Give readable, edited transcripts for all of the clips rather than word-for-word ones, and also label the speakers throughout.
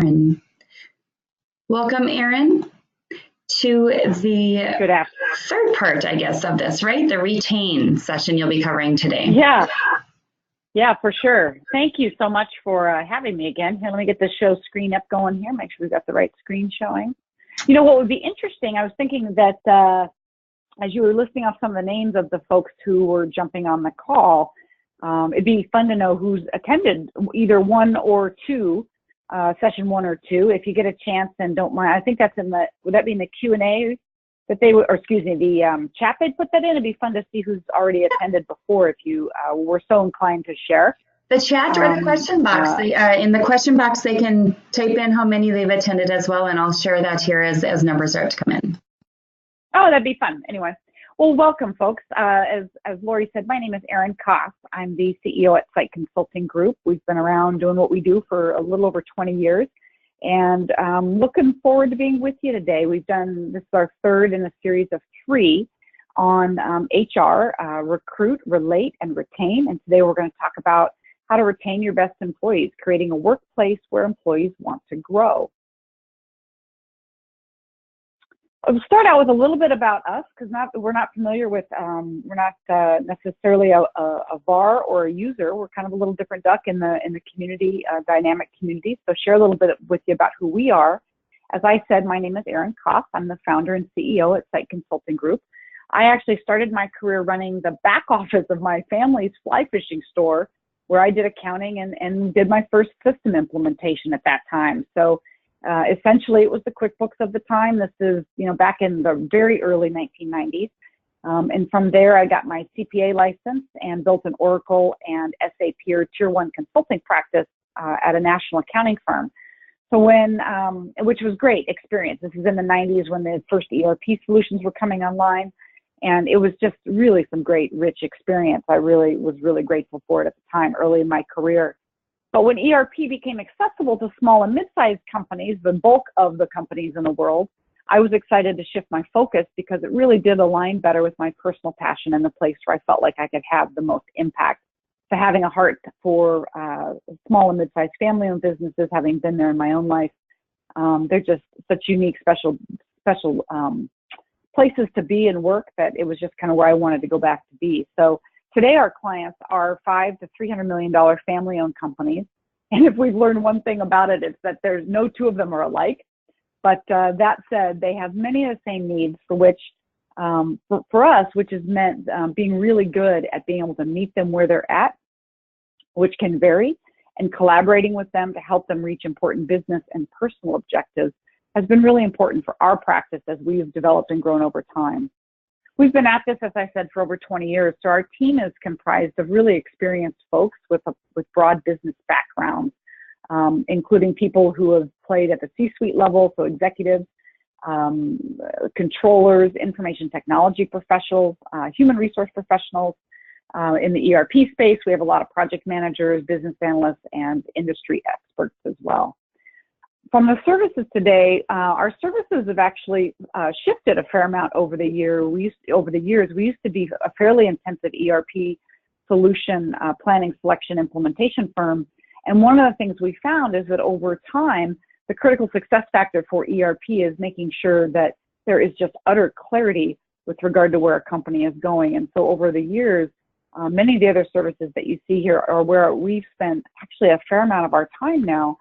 Speaker 1: Erin. Welcome, Erin, to the
Speaker 2: Good afternoon.
Speaker 1: third part, I guess, of this, right? The retain session you'll be covering today.
Speaker 2: Yeah, for sure. Thank you so much for having me again. Here, let me get the show screen up going here. Make sure we've got the right screen showing. You know what would be interesting? I was thinking that as you were listing off some of the names of the folks who were jumping on the call, it'd be fun to know who's attended either one or two, session one or two. If you get a chance and don't mind, I think that's would that be in the Q&A that they would, or excuse me, the chat they'd put that in? It'd be fun to see who's already attended before if you were so inclined to share.
Speaker 1: The chat or the question box. In the question box, they can type in how many they've attended as well, and I'll share that here as numbers start to come in.
Speaker 2: Oh, that'd be fun. Anyway, well, welcome, folks. As Lori said, my name is Erin Koss. I'm the CEO at Site Consulting Group. We've been around doing what we do for a little over 20 years, and looking forward to being with you today. This is our third in a series of three on HR, recruit, relate, and retain. And today we're going to talk about how to retain your best employees, creating a workplace where employees want to grow. I'll start out with a little bit about us, because we're not familiar with, we're not necessarily a VAR or a user. We're kind of a little different duck in the community, dynamic community. So share a little bit with you about who we are. As I said, my name is Erin Koss. I'm the founder and CEO at Site Consulting Group. I actually started my career running the back office of my family's fly fishing store, where I did accounting and did my first system implementation at that time. So essentially, it was the QuickBooks of the time. This is, back in the very early 1990s. And from there, I got my CPA license and built an Oracle and SAP or Tier 1 consulting practice at a national accounting firm. So which was great experience. This is in the 90s when the first ERP solutions were coming online. And it was just really some great, rich experience. I was really grateful for it at the time, early in my career. But when ERP became accessible to small and mid-sized companies, the bulk of the companies in the world, I was excited to shift my focus because it really did align better with my personal passion and the place where I felt like I could have the most impact. So having a heart for small and mid-sized family-owned businesses, having been there in my own life, they're just such unique, special places to be and work that it was just kind of where I wanted to go back to be. So today, our clients are $500 to $300 million family-owned companies. And if we've learned one thing about it, it's that there's no two of them are alike. But that said, they have many of the same needs for which, for us, which has meant being really good at being able to meet them where they're at, which can vary, and collaborating with them to help them reach important business and personal objectives has been really important for our practice as we've developed and grown over time. We've been at this, as I said, for over 20 years. So our team is comprised of really experienced folks with broad business backgrounds, including people who have played at the C-suite level, so executives, controllers, information technology professionals, human resource professionals. In the ERP space, we have a lot of project managers, business analysts, and industry experts as well. From the services today, our services have actually shifted a fair amount over the years. We used to be a fairly intensive ERP solution planning, selection, implementation firm. And one of the things we found is that over time, the critical success factor for ERP is making sure that there is just utter clarity with regard to where a company is going. And so over the years, many of the other services that you see here are where we've spent actually a fair amount of our time now.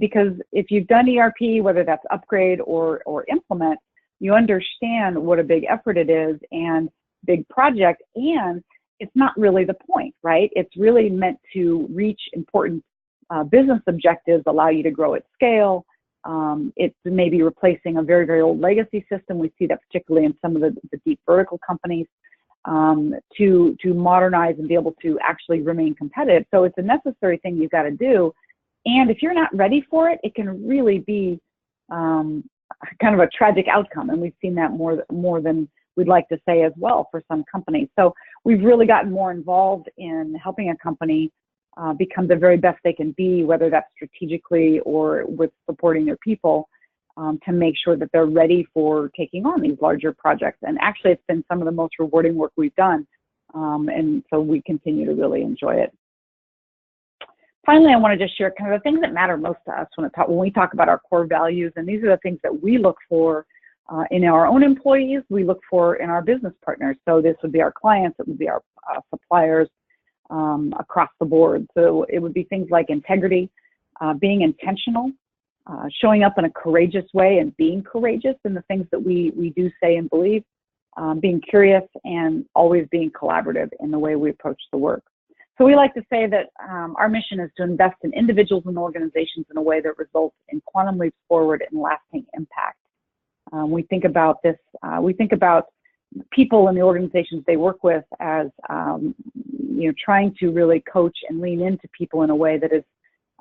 Speaker 2: Because if you've done ERP, whether that's upgrade or implement, you understand what a big effort it is and big project, and it's not really the point, right? It's really meant to reach important business objectives, allow you to grow at scale. It's maybe replacing a very, very old legacy system. We see that particularly in some of the deep vertical companies, to modernize and be able to actually remain competitive. So it's a necessary thing you've got to do. And if you're not ready for it, it can really be kind of a tragic outcome. And we've seen that more than we'd like to say as well for some companies. So we've really gotten more involved in helping a company become the very best they can be, whether that's strategically or with supporting their people, to make sure that they're ready for taking on these larger projects. And actually, it's been some of the most rewarding work we've done. And so we continue to really enjoy it. Finally, I want to just share kind of the things that matter most to us when we talk about our core values, and these are the things that we look for in our own employees, we look for in our business partners. So this would be our clients, it would be our suppliers across the board. So it would be things like integrity, being intentional, showing up in a courageous way and being courageous in the things that we do say and believe, being curious, and always being collaborative in the way we approach the work. So we like to say that our mission is to invest in individuals and organizations in a way that results in quantum leaps forward and lasting impact. We think about this, we think about people in the organizations they work with as, trying to really coach and lean into people in a way that is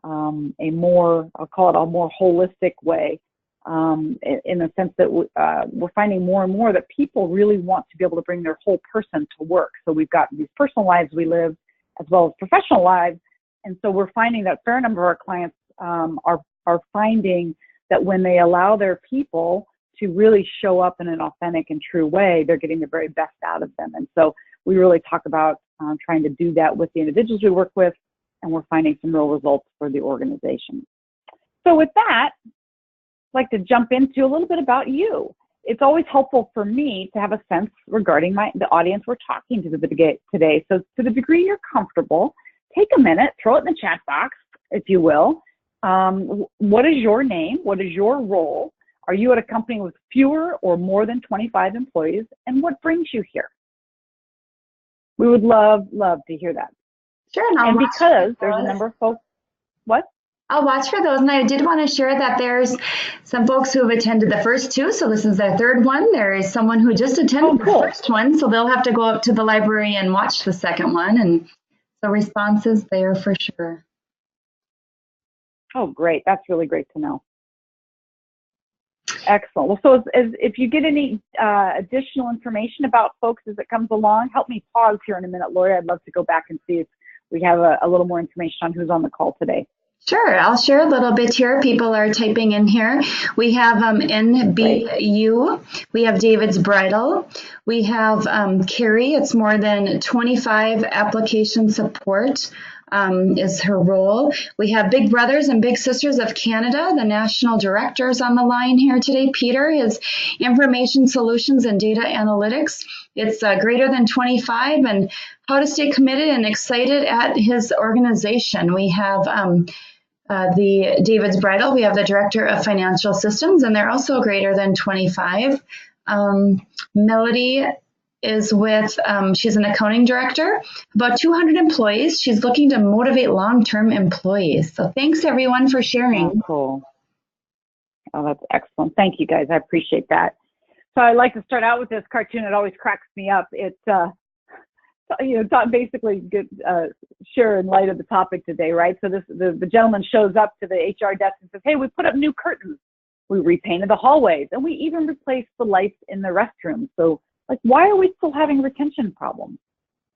Speaker 2: a more, I'll call it a more holistic way, in the sense that we're finding more and more that people really want to be able to bring their whole person to work. So we've got these personal lives we live, as well as professional lives. And so we're finding that a fair number of our clients are finding that when they allow their people to really show up in an authentic and true way, they're getting the very best out of them. And so we really talk about trying to do that with the individuals we work with, and we're finding some real results for the organization. So with that, I'd like to jump into a little bit about you. It's always helpful for me to have a sense regarding the audience we're talking to today. So to the degree you're comfortable, take a minute, throw it in the chat box, if you will. What is your name? What is your role? Are you at a company with fewer or more than 25 employees? And what brings you here? We would love to hear that.
Speaker 1: Sure.
Speaker 2: And because there's a number of folks, what?
Speaker 1: I'll watch for those. And I did want to share that there's some folks who have attended the first two. So this is their third one. There is someone who just attended the first one. So they'll have to go up to the library and watch the second one. And the response is there for sure.
Speaker 2: Oh, great. That's really great to know. Excellent. Well, so if you get any additional information about folks as it comes along, help me pause here in a minute, Lori. I'd love to go back and see if we have a little more information on who's on the call today.
Speaker 1: Sure, I'll share a little bit here. People are typing in here. We have NBU, we have David's Bridal, we have Carrie. It's more than 25 application support is her role. We have Big Brothers and Big Sisters of Canada. The national director is on the line here today. Peter is Information Solutions and Data Analytics. It's greater than 25, and how to stay committed and excited at his organization. We have the David's Bridal. We have the Director of Financial Systems, and they're also greater than 25. Melody is with, she's an accounting director, about 200 employees. She's looking to motivate long-term employees. So thanks everyone for sharing.
Speaker 2: Oh, cool. Oh, that's excellent. Thank you guys. I appreciate that. So I like to start out with this cartoon. It always cracks me up. It's, basically share in light of the topic today, right? So the gentleman shows up to the HR desk and says, hey, we put up new curtains. We repainted the hallways, and we even replaced the lights in the restroom. So like, why are we still having retention problems?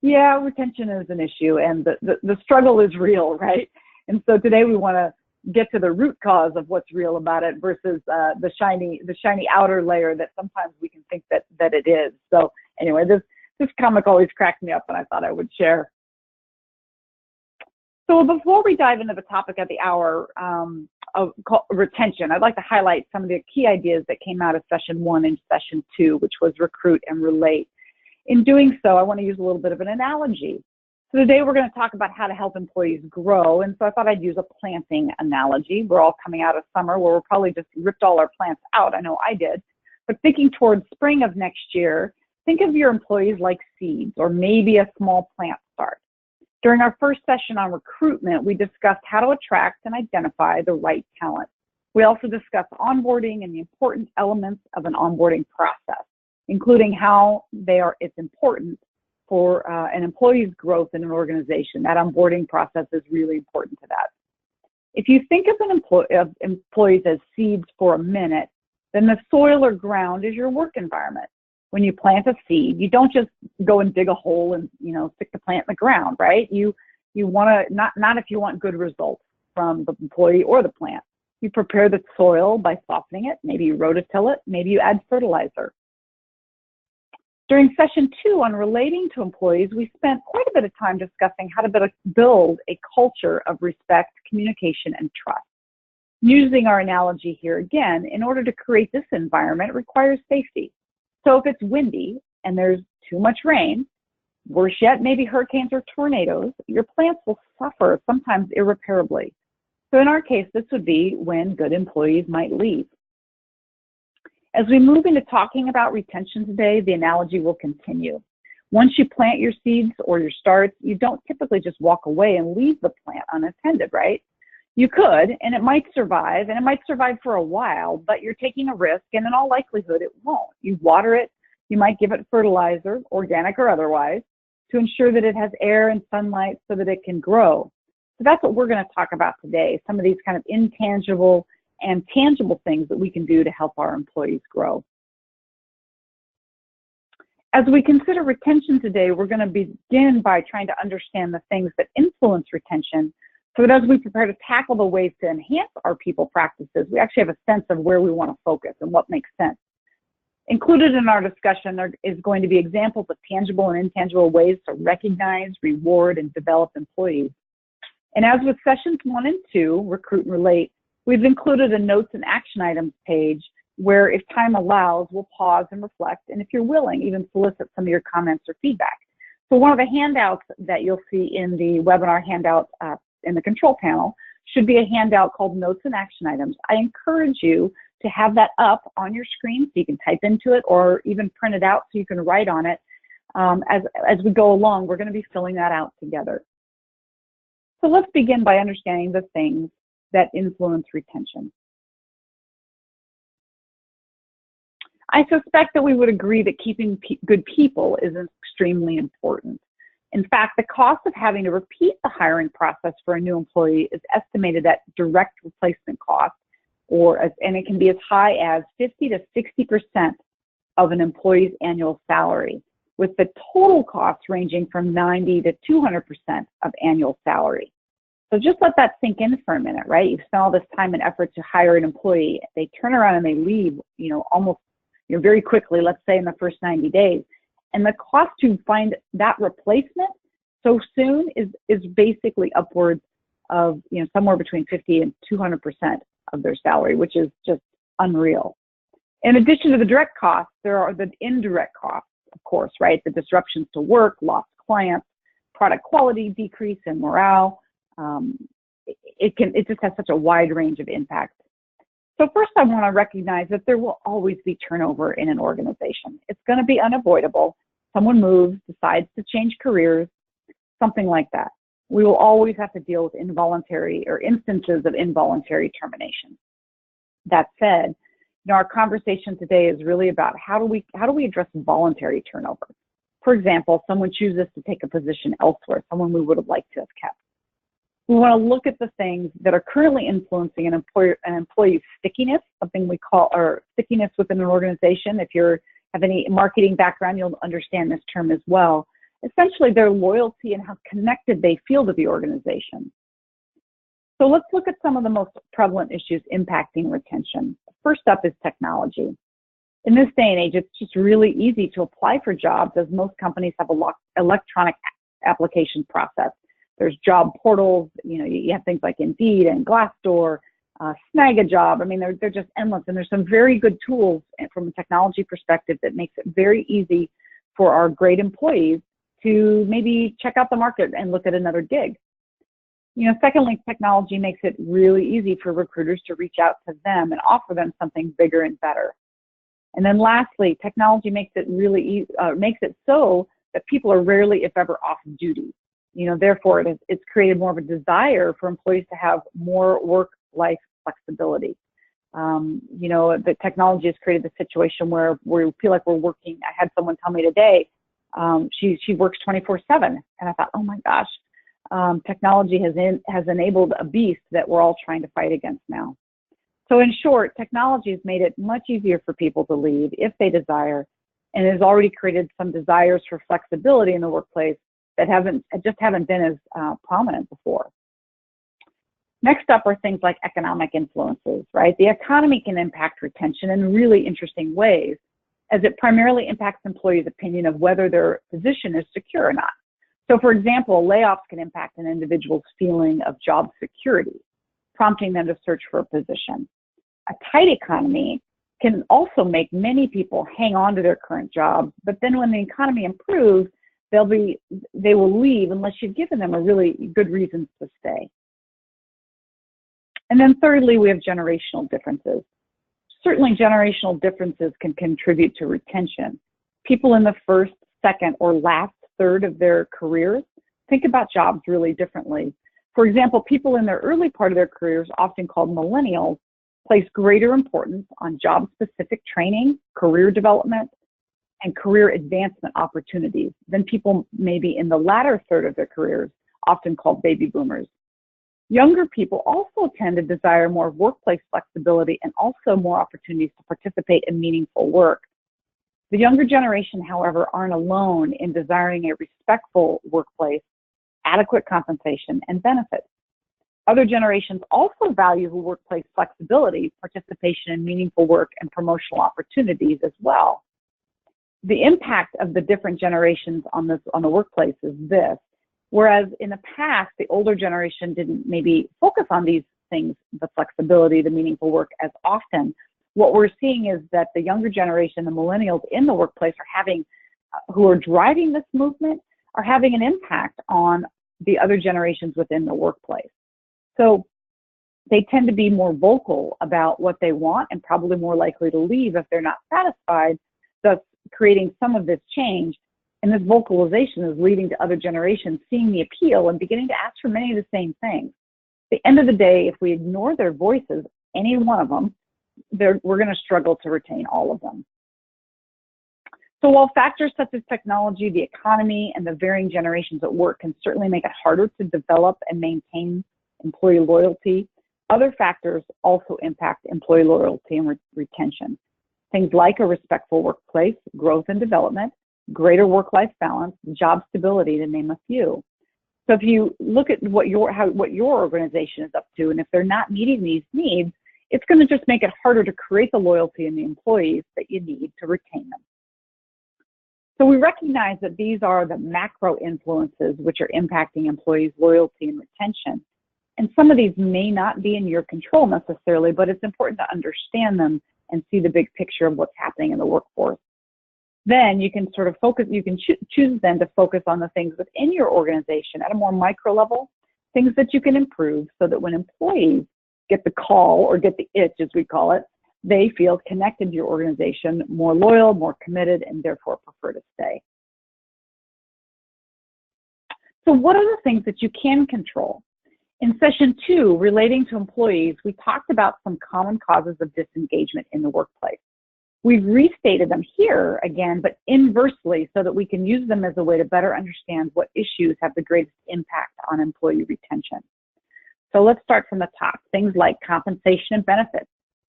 Speaker 2: Yeah, retention is an issue, and the struggle is real, right? And so today we want to get to the root cause of what's real about it versus the shiny outer layer that sometimes we can think that it is. So anyway, this comic always cracked me up, and I thought I would share. So before we dive into the topic of the hour of retention, I'd like to highlight some of the key ideas that came out of session 1 and session 2, which was recruit and relate. In doing so, I want to use a little bit of an analogy. So today we're going to talk about how to help employees grow, and so I thought I'd use a planting analogy. We're all coming out of summer where we're probably just ripped all our plants out. I know I did. But thinking towards spring of next year, think of your employees like seeds or maybe a small plant start. During our first session on recruitment, we discussed how to attract and identify the right talent. We also discussed onboarding and the important elements of an onboarding process, including how it's important for an employee's growth in an organization. That onboarding process is really important to that. If you think of employees as seeds for a minute, then the soil or ground is your work environment. When you plant a seed, you don't just go and dig a hole and stick the plant in the ground, right? You want to not if you want good results from the employee or the plant. You prepare the soil by softening it. Maybe you rototill it. Maybe you add fertilizer. During session 2 on relating to employees, we spent quite a bit of time discussing how to build a culture of respect, communication, and trust. Using our analogy here again, in order to create this environment, it requires safety. So if it's windy and there's too much rain, worse yet, maybe hurricanes or tornadoes, your plants will suffer, sometimes irreparably. So in our case, this would be when good employees might leave. As we move into talking about retention today, the analogy will continue. Once you plant your seeds or your starts, you don't typically just walk away and leave the plant unattended, right? You could, and it might survive for a while, but you're taking a risk, and in all likelihood, it won't. You water it, you might give it fertilizer, organic or otherwise, to ensure that it has air and sunlight so that it can grow. So that's what we're going to talk about today, some of these kind of intangible and tangible things that we can do to help our employees grow. As we consider retention today, we're going to begin by trying to understand the things that influence retention, so that as we prepare to tackle the ways to enhance our people practices, we actually have a sense of where we want to focus and what makes sense. Included in our discussion is going to be examples of tangible and intangible ways to recognize, reward, and develop employees. And as with sessions 1 and 2, Recruit and Relate, we've included a notes and action items page where, if time allows, we'll pause and reflect, and if you're willing, even solicit some of your comments or feedback. So one of the handouts that you'll see in the webinar handout in the control panel should be a handout called Notes and Action Items. I encourage you to have that up on your screen so you can type into it, or even print it out so you can write on it. As we go along, we're going to be filling that out together. So let's begin by understanding the things that influence retention. I suspect that we would agree that keeping good people is extremely important. In fact, the cost of having to repeat the hiring process for a new employee is estimated at direct replacement cost, and it can be as high as 50 to 60% of an employee's annual salary, with the total cost ranging from 90 to 200% of annual salary. So just let that sink in for a minute, right? You've spent all this time and effort to hire an employee. They turn around and they leave, almost very quickly, let's say in the first 90 days. And the cost to find that replacement so soon is basically upwards of somewhere between 50 and 200% of their salary, which is just unreal. In addition to the direct costs, there are the indirect costs, of course, right? The disruptions to work, lost clients, product quality decrease, and morale. It just has such a wide range of impact. So first, I want to recognize that there will always be turnover in an organization. It's going to be unavoidable. Someone moves, decides to change careers, something like that. We will always have to deal with involuntary or instances of involuntary termination. That said, our conversation today is really about how do we address voluntary turnover. For example, someone chooses to take a position elsewhere, someone we would have liked to have kept. We want to look at the things that are currently influencing an employee's stickiness, something we call, or stickiness within an organization. If you have any marketing background, you'll understand this term as well. Essentially, their loyalty and how connected they feel to the organization. So let's look at some of the most prevalent issues impacting retention. First up is technology. In this day and age, it's just really easy to apply for jobs, as most companies have an electronic application process. There's job portals, you have things like Indeed and Glassdoor, Snag a Job. I mean, they're just endless. And there's some very good tools from a technology perspective that makes it very easy for our great employees to maybe check out the market and look at another gig. Secondly, technology makes it really easy for recruiters to reach out to them and offer them something bigger and better. And then lastly, technology makes it really makes it so that people are rarely, if ever, off duty. Therefore, it's created more of a desire for employees to have more work-life flexibility. The technology has created the situation where we feel like we're working. I had someone tell me today, she works 24/7, and I thought, oh my gosh, technology has enabled a beast that we're all trying to fight against now. So in short, technology has made it much easier for people to leave if they desire, and has already created some desires for flexibility in the workplace that just haven't been as prominent before. Next up are things like economic influences, right? The economy can impact retention in really interesting ways, as it primarily impacts employees' opinion of whether their position is secure or not. So for example, layoffs can impact an individual's feeling of job security, prompting them to search for a position. A tight economy can also make many people hang on to their current jobs, but then when the economy improves, they will leave unless you've given them a really good reason to stay. And then thirdly, we have generational differences. Certainly generational differences can contribute to retention. People in the first, second, or last third of their careers think about jobs really differently. For example, people in their early part of their careers, often called millennials, place greater importance on job-specific training, career development, and career advancement opportunities than people maybe in the latter third of their careers, often called baby boomers. Younger people also tend to desire more workplace flexibility and also more opportunities to participate in meaningful work. The younger generation, however, aren't alone in desiring a respectful workplace, adequate compensation, and benefits. Other generations also value workplace flexibility, participation in meaningful work, and promotional opportunities as well. The impact of the different generations on the workplace is this. Whereas in the past, the older generation didn't maybe focus on these things, the flexibility, the meaningful work as often, what we're seeing is that the younger generation, the millennials in the workplace who are driving this movement, are having an impact on the other generations within the workplace. So they tend to be more vocal about what they want and probably more likely to leave if they're not satisfied, thus creating some of this change. And this vocalization is leading to other generations seeing the appeal and beginning to ask for many of the same things. At the end of the day, if we ignore their voices, any one of them, we're going to struggle to retain all of them. So while factors such as technology, the economy, and the varying generations at work can certainly make it harder to develop and maintain employee loyalty, other factors also impact employee loyalty and retention. Things like a respectful workplace, growth and development, greater work-life balance, job stability, to name a few. So if you look at what your organization is up to, and if they're not meeting these needs, it's going to just make it harder to create the loyalty in the employees that you need to retain them. So we recognize that these are the macro influences which are impacting employees' loyalty and retention. And some of these may not be in your control necessarily, but it's important to understand them and see the big picture of what's happening in the workforce. Then you can sort of focus, you can choose then to focus on the things within your organization at a more micro level, things that you can improve so that when employees get the call or get the itch, as we call it, they feel connected to your organization, more loyal, more committed, and therefore prefer to stay. So what are the things that you can control? In session 2, relating to employees, we talked about some common causes of disengagement in the workplace. We've restated them here again, but inversely, so that we can use them as a way to better understand what issues have the greatest impact on employee retention. So let's start from the top. Things like compensation and benefits,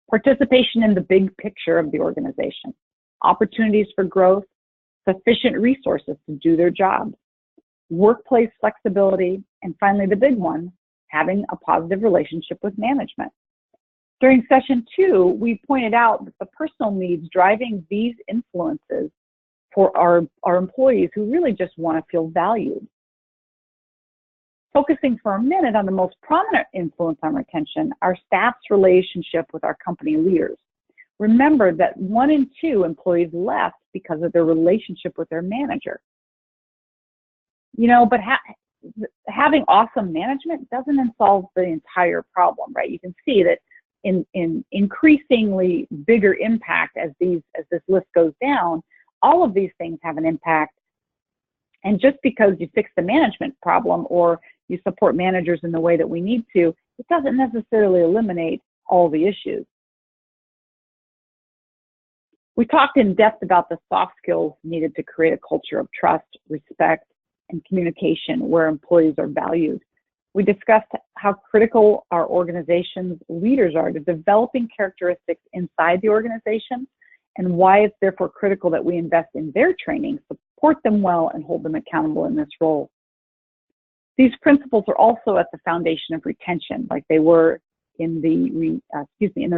Speaker 2: participation in the big picture of the organization, opportunities for growth, sufficient resources to do their jobs, workplace flexibility, and finally the big one, having a positive relationship with management. During session 2, we pointed out that the personal needs driving these influences for our employees who really just want to feel valued. Focusing for a minute on the most prominent influence on retention, our staff's relationship with our company leaders. Remember that 1 in 2 employees left because of their relationship with their manager. You know, but having awesome management doesn't solve the entire problem, right? You can see that in increasingly bigger impact as this list goes down, all of these things have an impact. And just because you fix the management problem or you support managers in the way that we need to, it doesn't necessarily eliminate all the issues. We talked in depth about the soft skills needed to create a culture of trust, respect, and communication where employees are valued. We discussed how critical our organization's leaders are to developing characteristics inside the organization and why it's therefore critical that we invest in their training, support them well, and hold them accountable in this role. These principles are also at the foundation of retention, like they were in the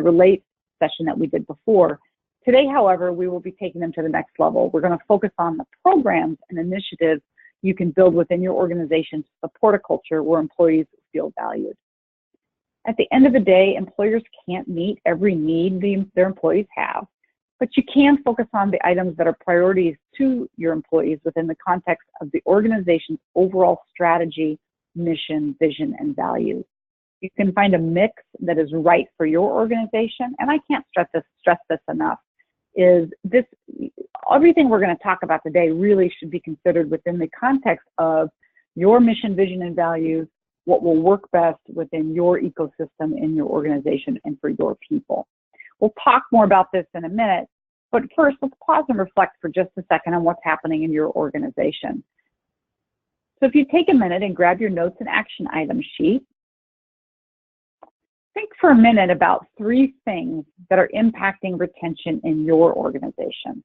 Speaker 2: relate session that we did before. Today, however, we will be taking them to the next level. We're going to focus on the programs and initiatives you can build within your organization to support a culture where employees feel valued. At the end of the day, employers can't meet every need their employees have, but you can focus on the items that are priorities to your employees within the context of the organization's overall strategy, mission, vision, and values. You can find a mix that is right for your organization, and I can't stress this enough, is this, everything we're going to talk about today really should be considered within the context of your mission, vision, and values, what will work best within your ecosystem in your organization and for your people. We'll talk more about this in a minute, but first let's pause and reflect for just a second on what's happening in your organization. So if you take a minute and grab your notes and action item sheet, think for a minute about 3 things that are impacting retention in your organization.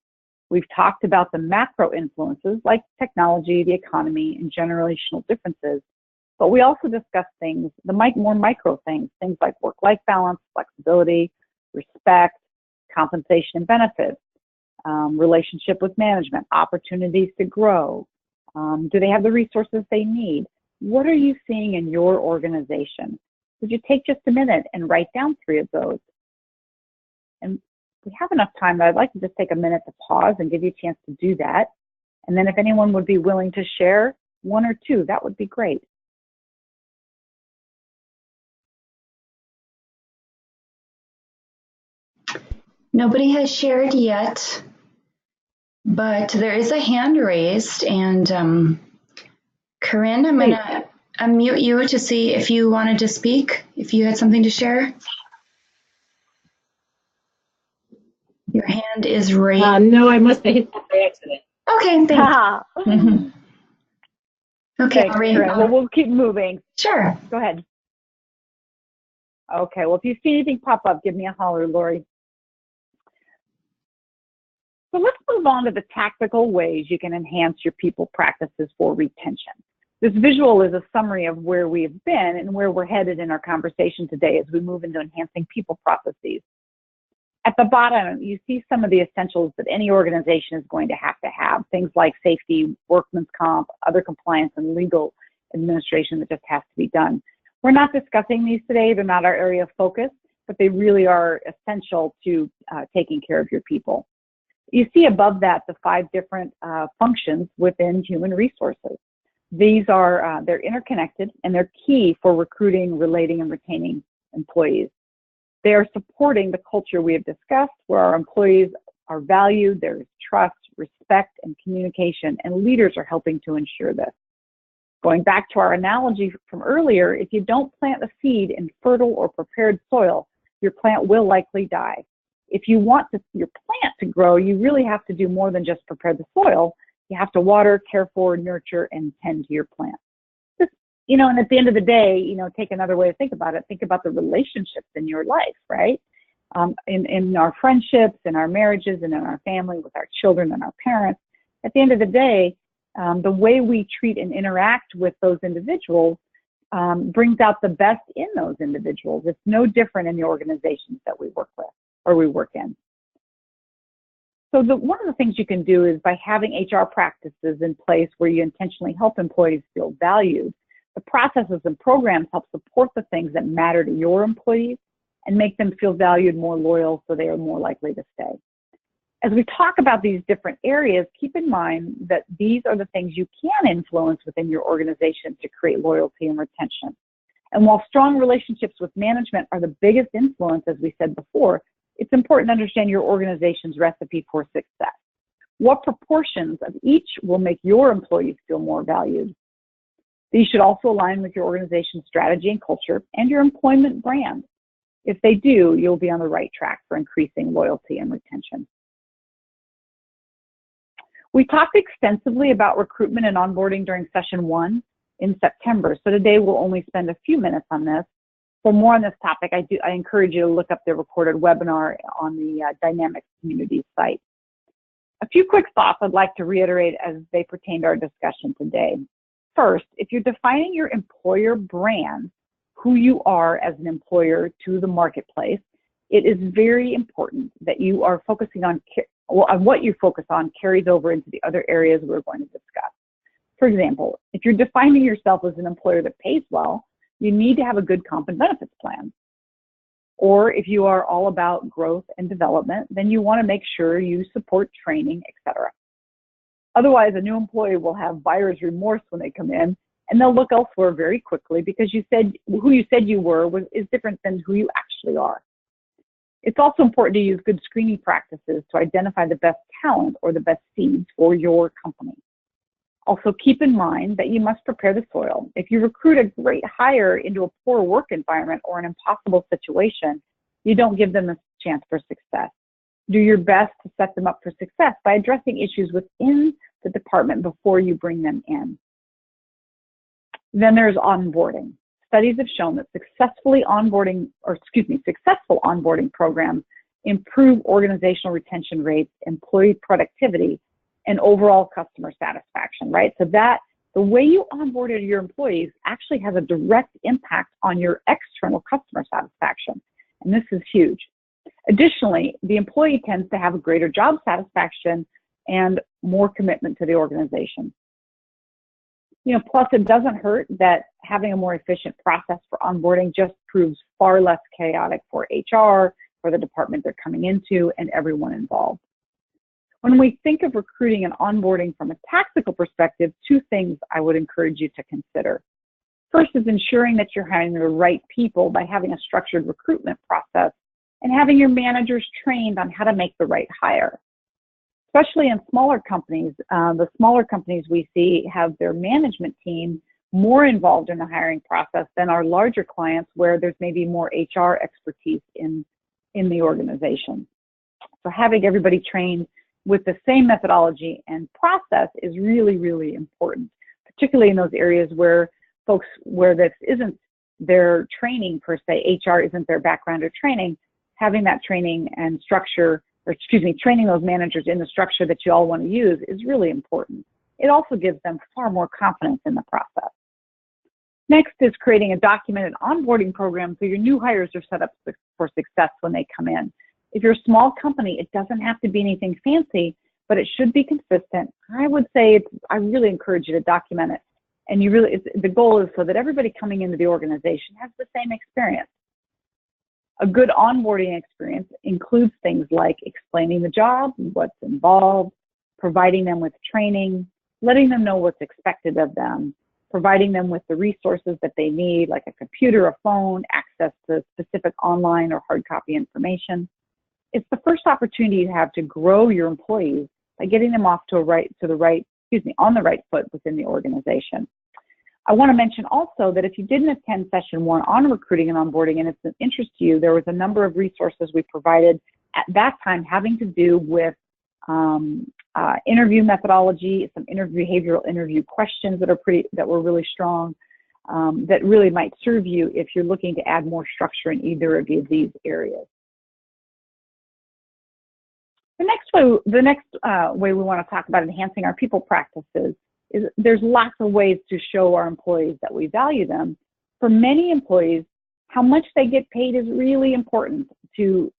Speaker 2: We've talked about the macro influences like technology, the economy, and generational differences, but we also discussed things, the more micro things like work-life balance, flexibility, respect, compensation and benefits, relationship with management, opportunities to grow. Do they have the resources they need? What are you seeing in your organization? Would you take just a minute and write down 3 of those? And if we have enough time, I'd like to just take a minute to pause and give you a chance to do that. And then if anyone would be willing to share 1 or 2, that would be great.
Speaker 1: Nobody has shared yet, but there is a hand raised, and Corinne, I'm going to unmute you to see if you wanted to speak, if you had something to share. Your hand is raised.
Speaker 3: No, I must have hit that by accident.
Speaker 1: Okay, thanks. Okay,
Speaker 2: Thanks, Corinne. Well, we'll keep moving.
Speaker 1: Sure.
Speaker 2: Go ahead. Okay, well, if you see anything pop up, give me a holler, Lori. So let's move on to the tactical ways you can enhance your people practices for retention. This visual is a summary of where we have been and where we're headed in our conversation today as we move into enhancing people processes. At the bottom, you see some of the essentials that any organization is going to have, things like safety, workman's comp, other compliance, and legal administration that just has to be done. We're not discussing these today. They're not our area of focus, but they really are essential to taking care of your people. You see above that the 5 different functions within human resources. These are, they're interconnected and they're key for recruiting, relating, and retaining employees. They are supporting the culture we have discussed where our employees are valued, there's trust, respect, and communication, and leaders are helping to ensure this. Going back to our analogy from earlier, if you don't plant a seed in fertile or prepared soil, your plant will likely die. If you want your plant to grow, you really have to do more than just prepare the soil. You have to water, care for, nurture, and tend to your plant. Just, and at the end of the day, take another way to think about it. Think about the relationships in your life, right? In our friendships, in our marriages, and in our family, with our children and our parents. At the end of the day, the way we treat and interact with those individuals brings out the best in those individuals. It's no different in the organizations that we work with or we work in. So one of the things you can do is by having HR practices in place where you intentionally help employees feel valued, the processes and programs help support the things that matter to your employees and make them feel valued, more loyal, so they are more likely to stay. As we talk about these different areas, keep in mind that these are the things you can influence within your organization to create loyalty and retention. And while strong relationships with management are the biggest influence, as we said before, it's important to understand your organization's recipe for success. What proportions of each will make your employees feel more valued? These should also align with your organization's strategy and culture and your employment brand. If they do, you'll be on the right track for increasing loyalty and retention. We talked extensively about recruitment and onboarding during session 1 in September, so today we'll only spend a few minutes on this. For more on this topic, I encourage you to look up the recorded webinar on the Dynamics community site. A few quick thoughts I'd like to reiterate as they pertain to our discussion today. First, if you're defining your employer brand, who you are as an employer to the marketplace, It is very important that you are focusing on, what you focus on carries over into the other areas we're going to discuss. For example, if you're defining yourself as an employer that pays well, you need to have a good comp and benefits plan. Or if you are all about growth and development, then you want to make sure you support training, etc. Otherwise, a new employee will have buyer's remorse when they come in, and they'll look elsewhere very quickly because who you said you were is different than who you actually are. It's also important to use good screening practices to identify the best talent or the best seeds for your company. Also, keep in mind that you must prepare the soil. If you recruit a great hire into a poor work environment or an impossible situation, you don't give them a chance for success. Do your best to set them up for success by addressing issues within the department before you bring them in. Then there's onboarding. Studies have shown that successful onboarding programs improve organizational retention rates, employee productivity, and overall customer satisfaction, right? So that the way you onboarded your employees actually has a direct impact on your external customer satisfaction. And this is huge. Additionally, the employee tends to have a greater job satisfaction and more commitment to the organization. Plus it doesn't hurt that having a more efficient process for onboarding just proves far less chaotic for HR, for the department they're coming into, and everyone involved. When we think of recruiting and onboarding from a tactical perspective, two things I would encourage you to consider. First is ensuring that you're hiring the right people by having a structured recruitment process and having your managers trained on how to make the right hire. Especially in smaller companies, the smaller companies we see have their management team more involved in the hiring process than our larger clients where there's maybe more HR expertise in the organization. So having everybody trained with the same methodology and process is really, really important, particularly in those areas where this isn't their training per se, HR isn't their background or training, having that training and structure, training those managers in the structure that you all want to use is really important. It also gives them far more confidence in the process. Next is creating a documented onboarding program so your new hires are set up for success when they come in. If you're a small company, it doesn't have to be anything fancy, but it should be consistent. I would say I really encourage you to document it. And the goal is so that everybody coming into the organization has the same experience. A good onboarding experience includes things like explaining the job, what's involved, providing them with training, letting them know what's expected of them, providing them with the resources that they need, like a computer, a phone, access to specific online or hard copy information. It's the first opportunity you have to grow your employees by getting them off on the right foot within the organization. I want to mention also that if you didn't attend session 1 on recruiting and onboarding and it's an interest to you, there was a number of resources we provided at that time having to do with interview methodology, some behavioral interview questions that were really strong, that really might serve you if you're looking to add more structure in either of these areas. The next way we want to talk about enhancing our people practices is there's lots of ways to show our employees that we value them. For many employees, how much they get paid is really important to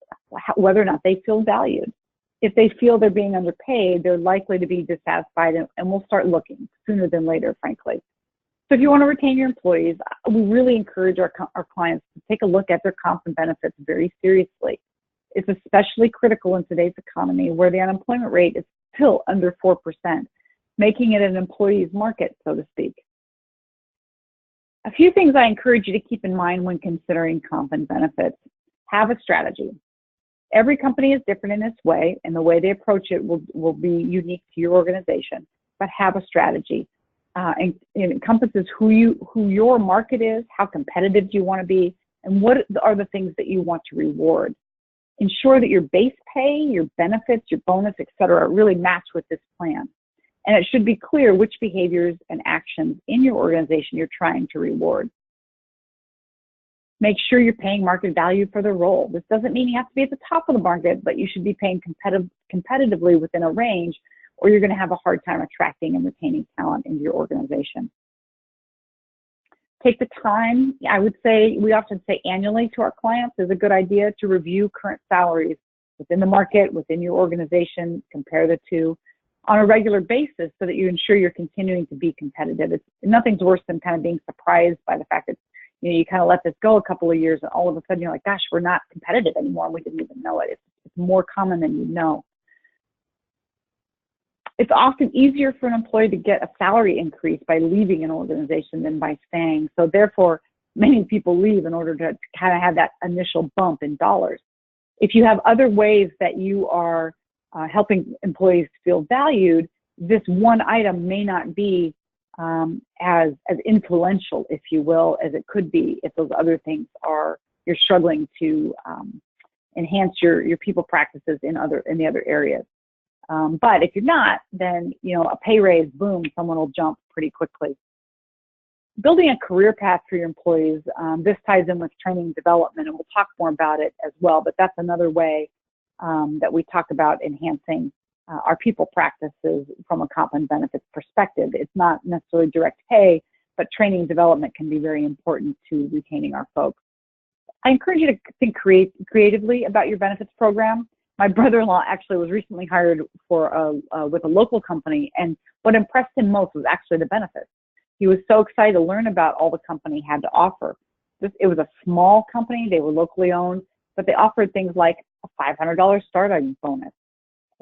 Speaker 2: whether or not they feel valued. If they feel they're being underpaid, they're likely to be dissatisfied and will start looking sooner than later, frankly. So if you want to retain your employees, we really encourage our clients to take a look at their comp and benefits very seriously. It's especially critical in today's economy where the unemployment rate is still under 4%, making it an employee's market, so to speak. A few things I encourage you to keep in mind when considering comp and benefits. Have a strategy. Every company is different in its way, and the way they approach it will be unique to your organization, but have a strategy. And it encompasses who your market is, how competitive do you want to be, and what are the things that you want to reward. Ensure that your base pay, your benefits, your bonus, etc., really match with this plan. And it should be clear which behaviors and actions in your organization you're trying to reward. Make sure you're paying market value for the role. This doesn't mean you have to be at the top of the market, but you should be paying competitively within a range, or you're going to have a hard time attracting and retaining talent into your organization. Take the time. I would say, we often say annually to our clients is a good idea to review current salaries within the market, within your organization, compare the two on a regular basis so that you ensure you're continuing to be competitive. Nothing's worse than kind of being surprised by the fact that you kind of let this go a couple of years and all of a sudden you're like, gosh, we're not competitive anymore and we didn't even know it. It's more common than you know. It's often easier for an employee to get a salary increase by leaving an organization than by staying. So therefore, many people leave in order to kind of have that initial bump in dollars. If you have other ways that you are helping employees feel valued, this one item may not be as influential, if you will, as it could be if those other things you're struggling to enhance your people practices in the other areas. But if you're not, then a pay raise, boom, someone will jump pretty quickly. Building a career path for your employees, this ties in with training and development, and we'll talk more about it as well, but that's another way that we talk about enhancing our people practices from a comp and benefits perspective. It's not necessarily direct pay, but training and development can be very important to retaining our folks. I encourage you to think creatively about your benefits program. My brother-in-law actually was recently hired with a local company, and what impressed him most was actually the benefits. He was so excited to learn about all the company had to offer. It was a small company, they were locally owned, but they offered things like a $500 starting bonus,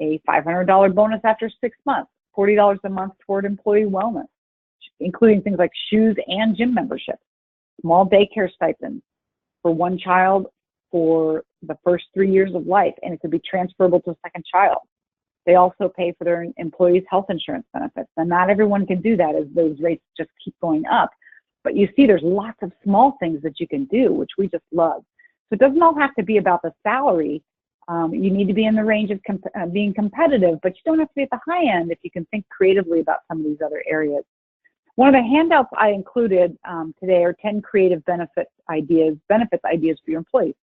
Speaker 2: a $500 bonus after 6 months, $40 a month toward employee wellness, including things like shoes and gym memberships, small daycare stipends for one child for the first 3 years of life, and it could be transferable to a second child. They also pay for their employees' health insurance benefits. And not everyone can do that as those rates just keep going up. But you see there's lots of small things that you can do, which we just love. So it doesn't all have to be about the salary. You need to be in the range of being competitive, but you don't have to be at the high end if you can think creatively about some of these other areas. One of the handouts I included today are 10 creative benefits ideas for your employees.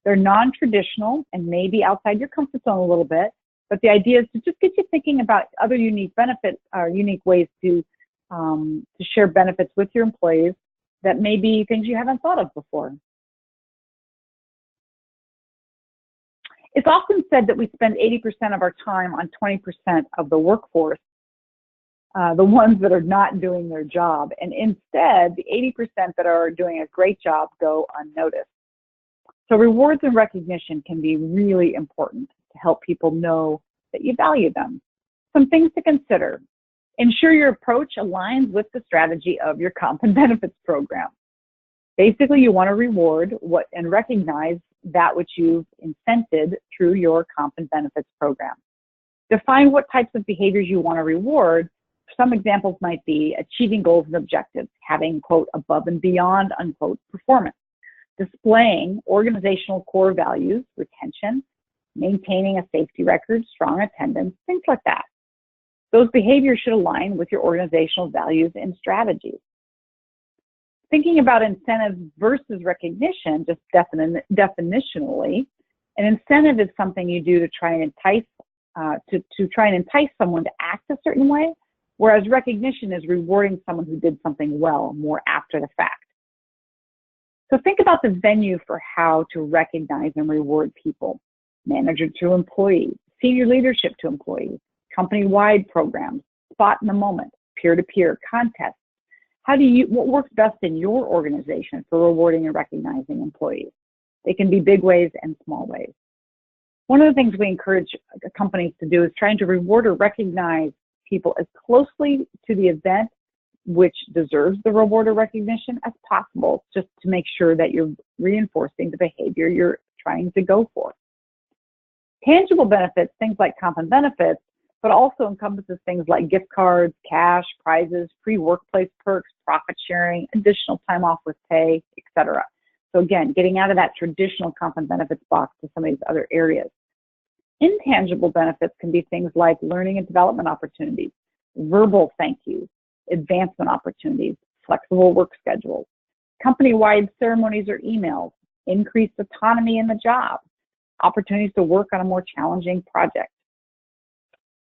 Speaker 2: They're non-traditional and maybe outside your comfort zone a little bit, but the idea is to just get you thinking about other unique benefits or unique ways to share benefits with your employees that may be things you haven't thought of before. It's often said that we spend 80% of our time on 20% of the workforce, the ones that are not doing their job, and instead the 80% that are doing a great job go unnoticed. So rewards and recognition can be really important to help people know that you value them. Some things to consider. Ensure your approach aligns with the strategy of your comp and benefits program. Basically, you want to reward and recognize that which you've incented through your comp and benefits program. Define what types of behaviors you want to reward. Some examples might be achieving goals and objectives, having, quote, above and beyond, unquote, performance. Displaying organizational core values, retention, maintaining a safety record, strong attendance, things like that. Those behaviors should align with your organizational values and strategies. Thinking about incentives versus recognition, just definitionally, an incentive is something you do to try and entice someone to act a certain way, whereas recognition is rewarding someone who did something well more after the fact. So think about the venue for how to recognize and reward people. Manager to employees, senior leadership to employees, company-wide programs, spot in the moment, peer-to-peer contests. What works best in your organization for rewarding and recognizing employees? They can be big ways and small ways. One of the things we encourage companies to do is trying to reward or recognize people as closely to the event which deserves the reward or recognition as possible, just to make sure that you're reinforcing the behavior you're trying to go for. Tangible benefits, things like comp and benefits, but also encompasses things like gift cards, cash, prizes, free workplace perks, profit sharing, additional time off with pay, etc. So again, getting out of that traditional comp and benefits box to some of these other areas. Intangible benefits can be things like learning and development opportunities, verbal thank yous, advancement opportunities, flexible work schedules, company-wide ceremonies or emails, increased autonomy in the job, opportunities to work on a more challenging project.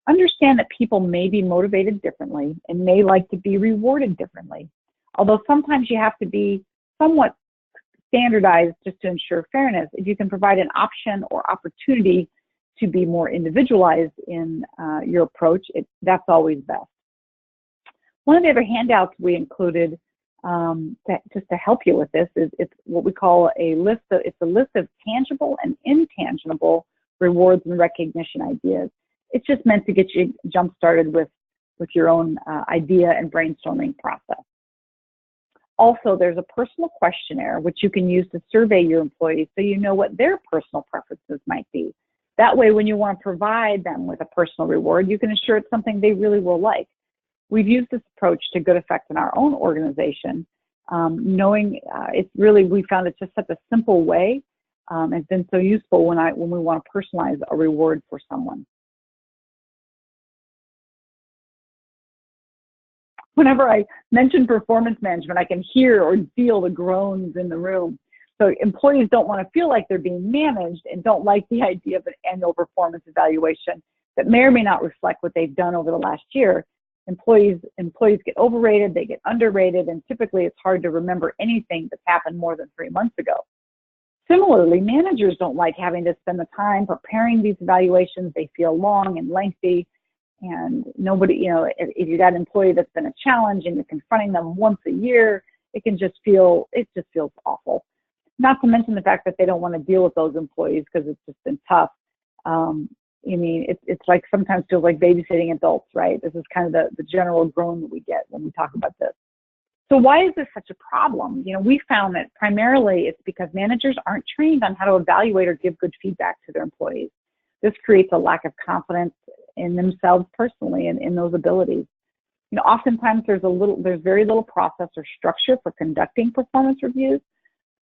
Speaker 2: Understand that people may be motivated differently and may like to be rewarded differently. Although sometimes you have to be somewhat standardized just to ensure fairness, if you can provide an option or opportunity to be more individualized in your approach, that's always best. One of the other handouts we included just to help you with this is it's what we call a list of tangible and intangible rewards and recognition ideas. It's just meant to get you jump started with your own idea and brainstorming process. Also, there's a personal questionnaire which you can use to survey your employees so you know what their personal preferences might be. That way, when you want to provide them with a personal reward, you can ensure it's something they really will like. We've used this approach to good effect in our own organization, knowing we found it's just such a simple way. It's been so useful when we want to personalize a reward for someone. Whenever I mention performance management, I can hear or feel the groans in the room. So employees don't want to feel like they're being managed and don't like the idea of an annual performance evaluation that may or may not reflect what they've done over the last year. Employees get overrated, they get underrated, and typically it's hard to remember anything that's happened more than 3 months ago. Similarly, managers don't like having to spend the time preparing these evaluations. They feel long and lengthy, and nobody, if you got an employee that's been a challenge and you're confronting them once a year, it just feels awful. Not to mention the fact that they don't want to deal with those employees because it's just been tough. It's like sometimes feels like babysitting adults, right? This is kind of the general groan that we get when we talk about this. So why is this such a problem? We found that primarily it's because managers aren't trained on how to evaluate or give good feedback to their employees. This creates a lack of confidence in themselves personally and in those abilities. Oftentimes there's very little process or structure for conducting performance reviews.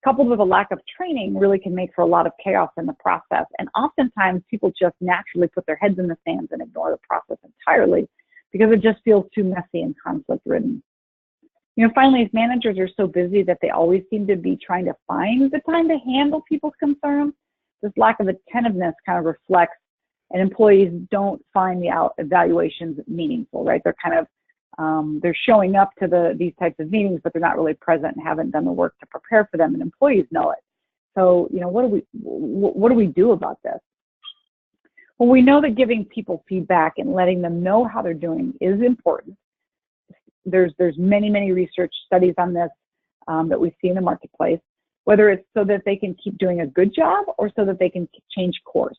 Speaker 2: Coupled with a lack of training really can make for a lot of chaos in the process. And oftentimes people just naturally put their heads in the sands and ignore the process entirely because it just feels too messy and conflict-ridden. Finally, if managers are so busy that they always seem to be trying to find the time to handle people's concerns, this lack of attentiveness kind of reflects, and employees don't find the evaluations meaningful, right? They're kind of they're showing up to these types of meetings, but they're not really present and haven't done the work to prepare for them, and employees know it. So, what do we do about this? Well, we know that giving people feedback and letting them know how they're doing is important. There's many research studies on this that we see in the marketplace, whether it's so that they can keep doing a good job or so that they can change course.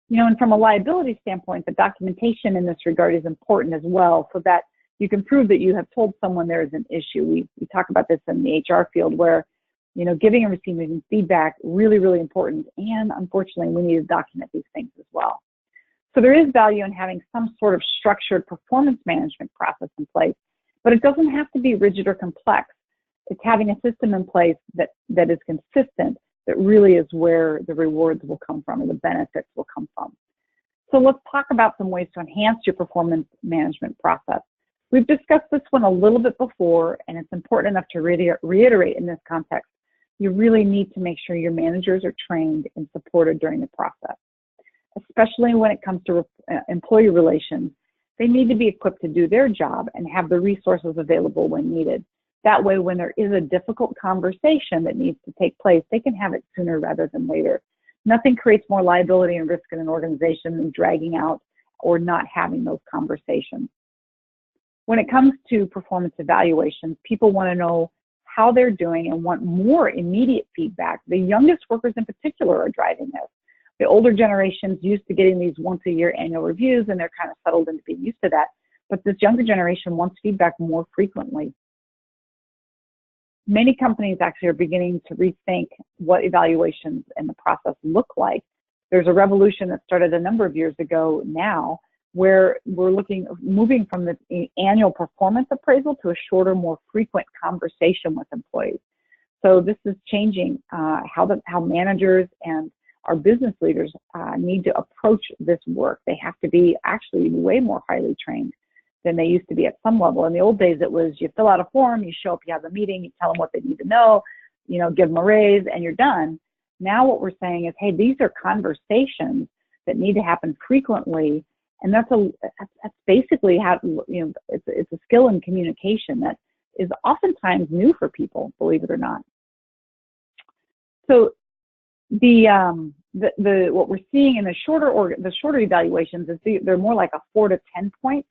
Speaker 2: And from a liability standpoint, the documentation in this regard is important as well, so that you can prove that you have told someone there is an issue. We talk about this in the HR field where, giving and receiving feedback really, really important. And unfortunately, we need to document these things as well. So there is value in having some sort of structured performance management process in place, but it doesn't have to be rigid or complex. It's having a system in place that is consistent, that really is where the rewards will come from and the benefits will come from. So let's talk about some ways to enhance your performance management process. We've discussed this one a little bit before, and it's important enough to reiterate in this context. You really need to make sure your managers are trained and supported during the process, especially when it comes to employee relations. They need to be equipped to do their job and have the resources available when needed. That way, when there is a difficult conversation that needs to take place, they can have it sooner rather than later. Nothing creates more liability and risk in an organization than dragging out or not having those conversations. When it comes to performance evaluations, people want to know how they're doing and want more immediate feedback. The youngest workers in particular are driving this. The older generation's used to getting these once-a-year annual reviews, and they're kind of settled into being used to that. But this younger generation wants feedback more frequently. Many companies actually are beginning to rethink what evaluations and the process look like. There's a revolution that started a number of years ago now, where we're moving from the annual performance appraisal to a shorter, more frequent conversation with employees. So this is changing how managers and our business leaders need to approach this work. They have to be actually way more highly trained than they used to be at some level. In the old days, it was you fill out a form, you show up, you have a meeting, you tell them what they need to know, give them a raise, and you're done. Now what we're saying is, hey, these are conversations that need to happen frequently. And that's basically how, it's a skill in communication that is oftentimes new for people, believe it or not. So what we're seeing in the shorter evaluations is they're more like a 4 to 10 points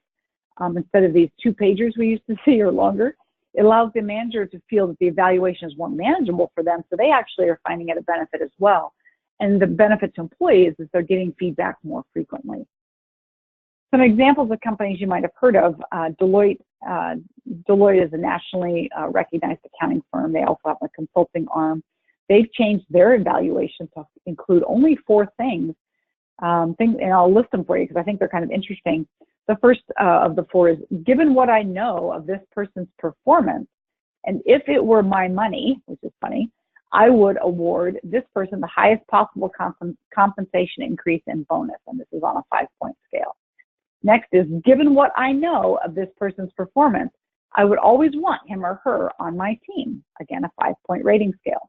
Speaker 2: instead of these 2-pagers we used to see or longer. It allows the manager to feel that the evaluation is more manageable for them, so they actually are finding it a benefit as well. And the benefit to employees is they're getting feedback more frequently. Some examples of companies you might have heard of, Deloitte. Deloitte is a nationally recognized accounting firm. They also have a consulting arm. They've changed their evaluation to include only 4 things, and I'll list them for you because I think they're kind of interesting. The first of the 4 is, given what I know of this person's performance, and if it were my money, which is funny, I would award this person the highest possible compensation increase and bonus, and this is on a 5-point scale. Next is, given what I know of this person's performance, I would always want him or her on my team. Again, a 5-point rating scale.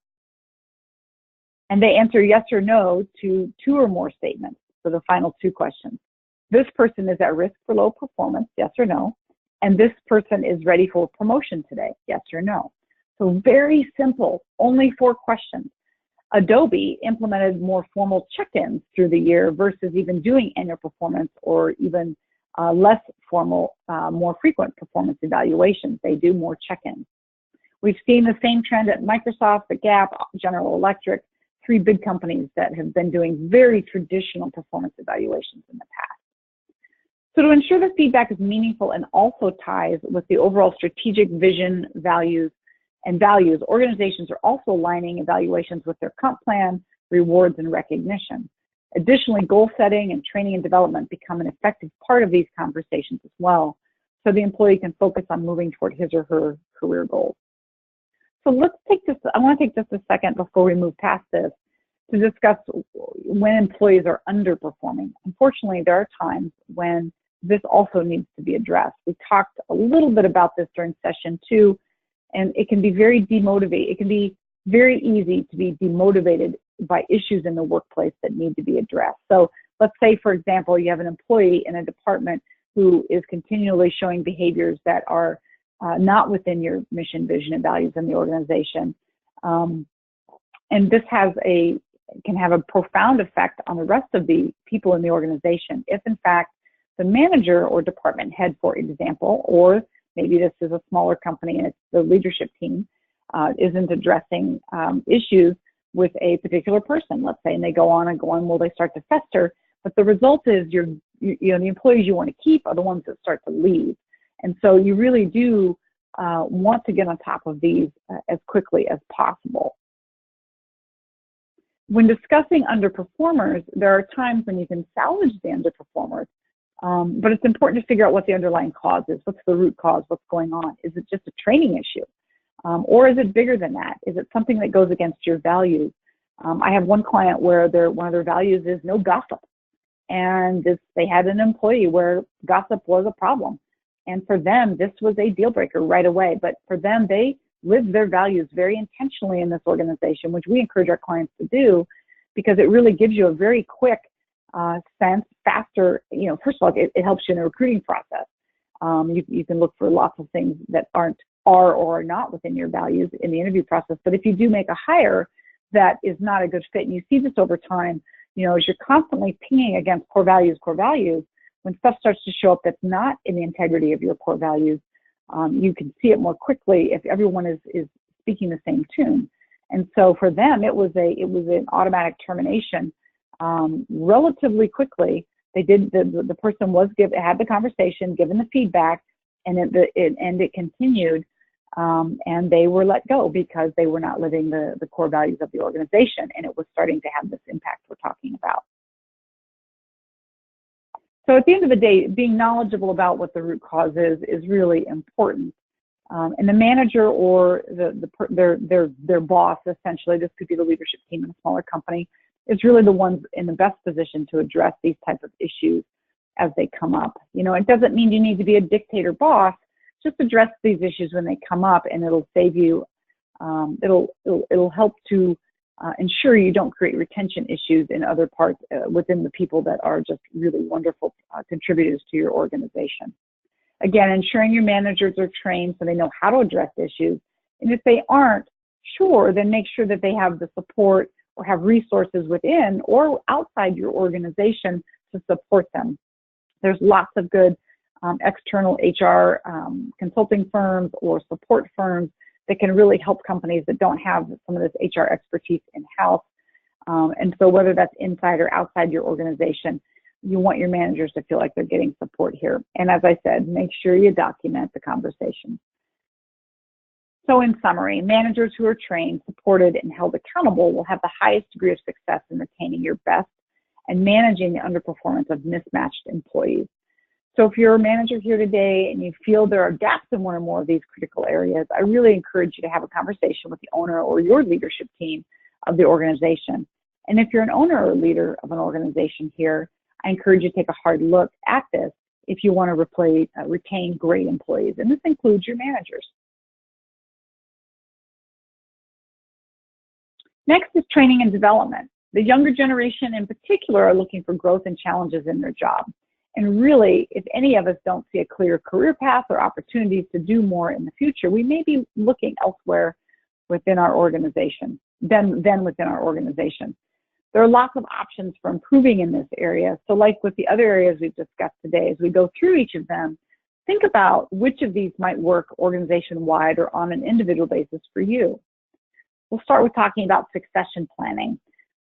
Speaker 2: And they answer yes or no to 2 or more statements for the final 2 questions. This person is at risk for low performance, yes or no. And this person is ready for promotion today, yes or no. So very simple, only 4 questions. Adobe implemented more formal check-ins through the year versus even doing annual performance or even less formal, more frequent performance evaluations. They do more check-ins. We've seen the same trend at Microsoft, the Gap, General Electric, 3 big companies that have been doing very traditional performance evaluations in the past. So to ensure that feedback is meaningful and also ties with the overall strategic vision, values, organizations are also aligning evaluations with their comp plan, rewards, and recognition. Additionally, goal setting and training and development become an effective part of these conversations as well, so the employee can focus on moving toward his or her career goals. So I want to take just a second before we move past this to discuss when employees are underperforming. Unfortunately, there are times when this also needs to be addressed. We talked a little bit about this during session 2, and it can be very demotivating. It can be very easy to be demotivated by issues in the workplace that need to be addressed. So let's say, for example, you have an employee in a department who is continually showing behaviors that are not within your mission, vision, and values in the organization. And this can have a profound effect on the rest of the people in the organization. If, in fact, the manager or department head, for example, or maybe this is a smaller company and it's the leadership team, isn't addressing issues with a particular person, let's say, and they go on, well, they start to fester. But the result is the employees you want to keep are the ones that start to leave. And so you really do want to get on top of these as quickly as possible. When discussing underperformers, there are times when you can salvage the underperformers, but it's important to figure out what the underlying cause is. What's the root cause? What's going on? Is it just a training issue? Or is it bigger than that? Is it something that goes against your values? I have one client where one of their values is no gossip. And they had an employee where gossip was a problem. And for them, this was a deal breaker right away. But for them, they lived their values very intentionally in this organization, which we encourage our clients to do, because it really gives you a very quick sense, faster, first of all, it helps you in the recruiting process. You can look for lots of things that are or are not within your values in the interview process. But if you do make a hire that is not a good fit, and you see this over time, as you're constantly pinging against core values, when stuff starts to show up that's not in the integrity of your core values, you can see it more quickly if everyone is speaking the same tune. And so for them, it was an automatic termination relatively quickly. They did the person had the conversation, given the feedback, and it continued, and they were let go because they were not living the core values of the organization, and it was starting to have this impact we're talking about. So at the end of the day, being knowledgeable about what the root cause is really important. And the manager or their boss, essentially, this could be the leadership team in a smaller company, is really the ones in the best position to address these types of issues as they come up. It doesn't mean you need to be a dictator boss. Just address these issues when they come up, and it'll save you. It'll help to ensure you don't create retention issues in other parts within the people that are just really wonderful contributors to your organization. Again, ensuring your managers are trained so they know how to address issues. And if they aren't sure, then make sure that they have the support or have resources within or outside your organization to support them. There's lots of good external HR consulting firms or support firms that can really help companies that don't have some of this HR expertise in-house. And so whether that's inside or outside your organization, you want your managers to feel like they're getting support here. And as I said, make sure you document the conversation. So in summary, managers who are trained, supported, and held accountable will have the highest degree of success in retaining your best and managing the underperformance of mismatched employees. So if you're a manager here today and you feel there are gaps in one or more of these critical areas, I really encourage you to have a conversation with the owner or your leadership team of the organization. And if you're an owner or leader of an organization here, I encourage you to take a hard look at this if you want to retain great employees. And this includes your managers. Next is training and development. The younger generation in particular are looking for growth and challenges in their job. And really, if any of us don't see a clear career path or opportunities to do more in the future, we may be looking elsewhere within our organization, than within our organization. There are lots of options for improving in this area. So like with the other areas we've discussed today, as we go through each of them, think about which of these might work organization-wide or on an individual basis for you. We'll start with talking about succession planning.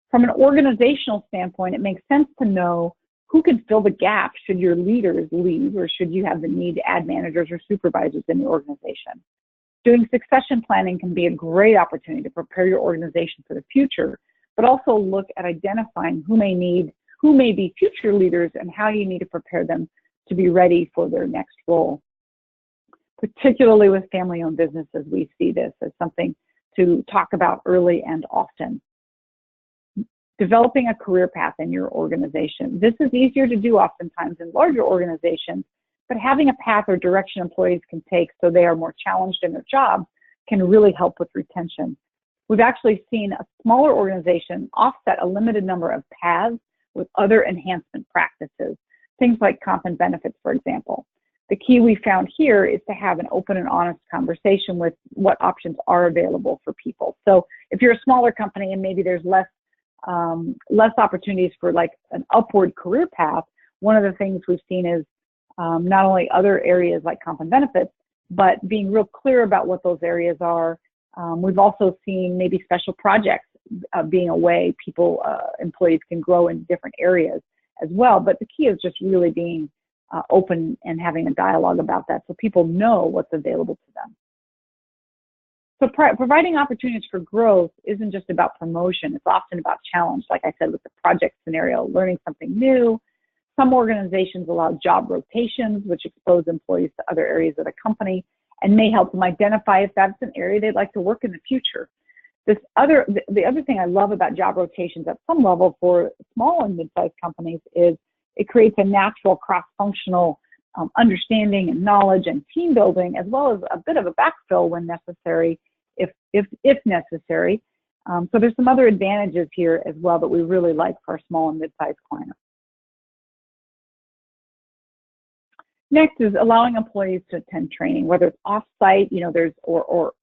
Speaker 2: From an organizational standpoint, it makes sense to know who can fill the gap should your leaders leave or should you have the need to add managers or supervisors in the organization. Doing succession planning can be a great opportunity to prepare your organization for the future, but also look at identifying who may be future leaders and how you need to prepare them to be ready for their next role. Particularly with family-owned businesses, we see this as something to talk about early and often. Developing a career path in your organization. This is easier to do oftentimes in larger organizations, but having a path or direction employees can take so they are more challenged in their jobs can really help with retention. We've actually seen a smaller organization offset a limited number of paths with other enhancement practices, things like comp and benefits, for example. The key we found here is to have an open and honest conversation with what options are available for people. So if you're a smaller company and maybe there's less opportunities for like an upward career path, one of the things we've seen is not only other areas like comp and benefits, but being real clear about what those areas are. We've also seen maybe special projects being a way employees can grow in different areas as well. But the key is just really being open and having a dialogue about that so people know what's available to them. So providing opportunities for growth isn't just about promotion. It's often about challenge, like I said with the project scenario, learning something new. Some organizations allow job rotations, which expose employees to other areas of the company and may help them identify if that's an area they'd like to work in the future. The other thing I love about job rotations at some level for small and mid-sized companies is it creates a natural cross-functional understanding and knowledge and team building, as well as a bit of a backfill when necessary, if necessary. So there's some other advantages here as well that we really like for our small and mid-sized clients. Next is allowing employees to attend training, whether it's off-site, or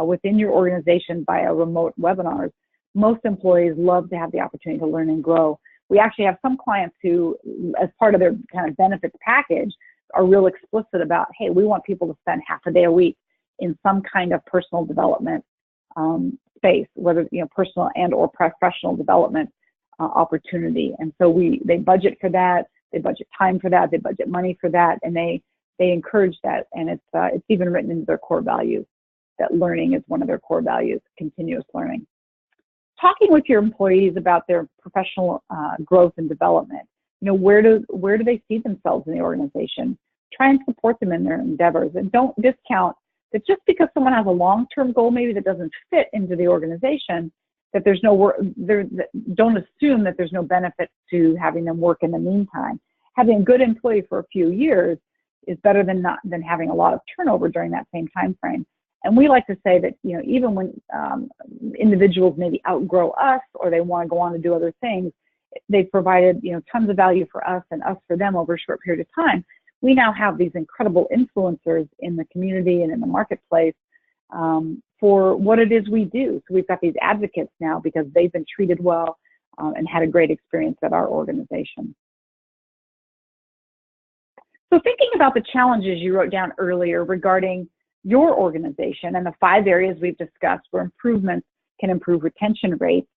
Speaker 2: within your organization via remote webinars. Most employees love to have the opportunity to learn and grow. We actually have some clients who, as part of their kind of benefits package, are real explicit about, hey, we want people to spend half a day a week in some kind of personal development space, whether personal and or professional development opportunity. And so they budget for that, they budget time for that, they budget money for that, and they encourage that. And it's even written into their core values that learning is one of their core values, continuous learning. Talking with your employees about their professional growth and development. Where do they see themselves in the organization? Try and support them in their endeavors, and don't discount that just because someone has a long-term goal maybe that doesn't fit into the organization, that there's no work. Don't assume that there's no benefit to having them work in the meantime. Having a good employee for a few years is better than having a lot of turnover during that same time frame. And we like to say that, even when individuals maybe outgrow us or they want to go on to do other things, they've provided, tons of value for us and us for them over a short period of time. we now have these incredible influencers in the community and in the marketplace for what it is we do. So we've got these advocates now because they've been treated well and had a great experience at our organization. So thinking about the challenges you wrote down earlier regarding your organization and the 5 areas we've discussed where improvements can improve retention rates,